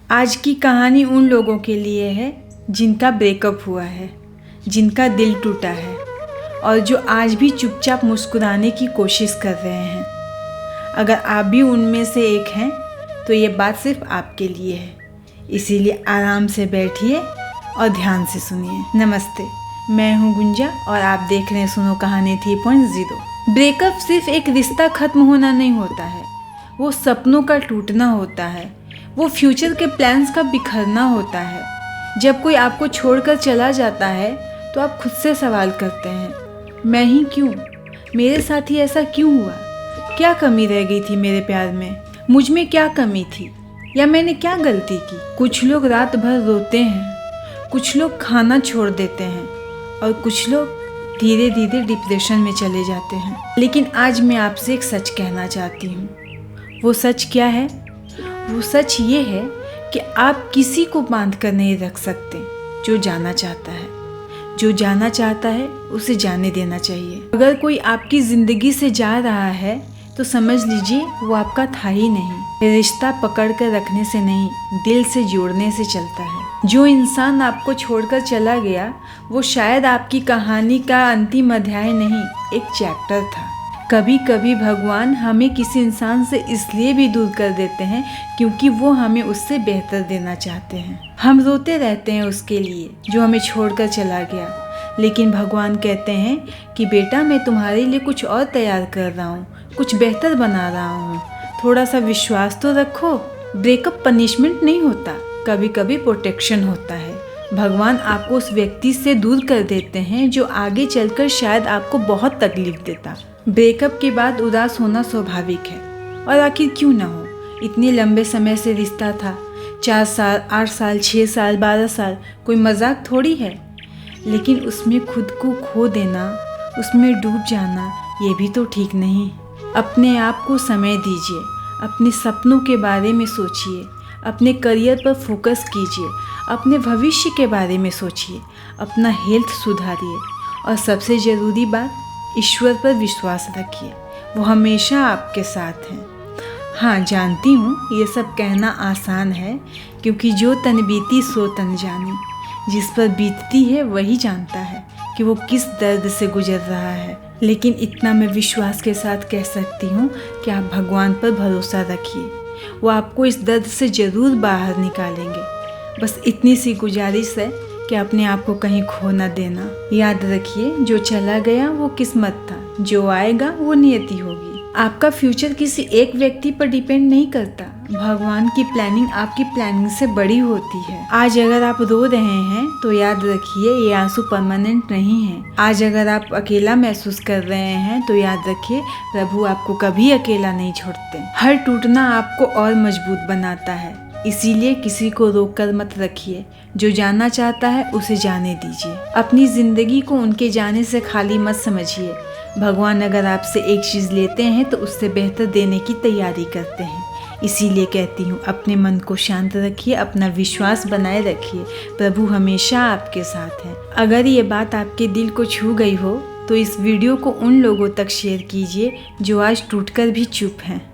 आज की कहानी उन लोगों के लिए है जिनका ब्रेकअप हुआ है, जिनका दिल टूटा है और जो आज भी चुपचाप मुस्कुराने की कोशिश कर रहे हैं। अगर आप भी उनमें से एक हैं तो ये बात सिर्फ आपके लिए है, इसीलिए आराम से बैठिए और ध्यान से सुनिए। नमस्ते, मैं हूँ गुंजा और आप देख रहे हैं सुनो कहानी 3.0। ब्रेकअप सिर्फ एक रिश्ता खत्म होना नहीं होता है, वो सपनों का टूटना होता है, वो फ्यूचर के प्लान्स का बिखरना होता है। जब कोई आपको छोड़कर चला जाता है तो आप खुद से सवाल करते हैं, मैं ही क्यों, मेरे साथ ही ऐसा क्यों हुआ, क्या कमी रह गई थी मेरे प्यार में, मुझ में क्या कमी थी या मैंने क्या गलती की। कुछ लोग रात भर रोते हैं, कुछ लोग खाना छोड़ देते हैं और कुछ लोग धीरे धीरे डिप्रेशन में चले जाते हैं। लेकिन आज मैं आपसे एक सच कहना चाहती हूँ। वो सच क्या है? वो सच ये है कि आप किसी को बांध कर नहीं रख सकते। जो जाना चाहता है, जो जाना चाहता है उसे जाने देना चाहिए। अगर कोई आपकी ज़िंदगी से जा रहा है तो समझ लीजिए वो आपका था ही नहीं। रिश्ता पकड़ कर रखने से नहीं, दिल से जोड़ने से चलता है। जो इंसान आपको छोड़कर चला गया वो शायद आपकी कहानी का अंतिम अध्याय नहीं, एक चैप्टर था। कभी कभी भगवान हमें किसी इंसान से इसलिए भी दूर कर देते हैं क्योंकि वो हमें उससे बेहतर देना चाहते हैं। हम रोते रहते हैं उसके लिए जो हमें छोड़कर चला गया, लेकिन भगवान कहते हैं कि बेटा मैं तुम्हारे लिए कुछ और तैयार कर रहा हूँ, कुछ बेहतर बना रहा हूँ, थोड़ा सा विश्वास तो रखो। ब्रेकअप पनिशमेंट नहीं होता, कभी कभी प्रोटेक्शन होता है। भगवान आपको उस व्यक्ति से दूर कर देते हैं जो आगे चलकर शायद आपको बहुत तकलीफ देता। ब्रेकअप के बाद उदास होना स्वाभाविक है, और आखिर क्यों ना हो। इतने लंबे समय से रिश्ता था, 4 साल, 8 साल, 6 साल, 12 साल, कोई मजाक थोड़ी है। लेकिन उसमें खुद को खो देना, उसमें डूब जाना, ये भी तो ठीक नहीं। अपने आप को समय दीजिए, अपने सपनों के बारे में सोचिए, अपने करियर पर फोकस कीजिए, अपने भविष्य के बारे में सोचिए, अपना हेल्थ सुधारिए और सबसे ज़रूरी बात, ईश्वर पर विश्वास रखिए, वो हमेशा आपके साथ हैं। हाँ, जानती हूँ ये सब कहना आसान है क्योंकि जो तन बीती सो तन जानी। जिस पर बीतती है वही जानता है कि वो किस दर्द से गुजर रहा है। लेकिन इतना मैं विश्वास के साथ कह सकती हूँ कि आप भगवान पर भरोसा रखिए, वो आपको इस दर्द से ज़रूर बाहर निकालेंगे। बस इतनी सी गुजारिश है कि अपने आप को कहीं खो न देना। याद रखिए, जो चला गया वो किस्मत था, जो आएगा वो नियति होगी। आपका फ्यूचर किसी एक व्यक्ति पर डिपेंड नहीं करता। भगवान की प्लानिंग आपकी प्लानिंग से बड़ी होती है। आज अगर आप रो रहे हैं तो याद रखिए ये आंसू परमानेंट नहीं है। आज अगर आप अकेला महसूस कर रहे हैं तो याद रखिए प्रभु आपको कभी अकेला नहीं छोड़ते। हर टूटना आपको और मजबूत बनाता है, इसीलिए किसी को रोक कर मत रखिए। जो जाना चाहता है उसे जाने दीजिए। अपनी ज़िंदगी को उनके जाने से खाली मत समझिए। भगवान अगर आपसे एक चीज़ लेते हैं तो उससे बेहतर देने की तैयारी करते हैं। इसीलिए कहती हूँ, अपने मन को शांत रखिए, अपना विश्वास बनाए रखिए, प्रभु हमेशा आपके साथ हैं। अगर ये बात आपके दिल को छू गई हो तो इस वीडियो को उन लोगों तक शेयर कीजिए जो आज टूटकर भी चुप हैं।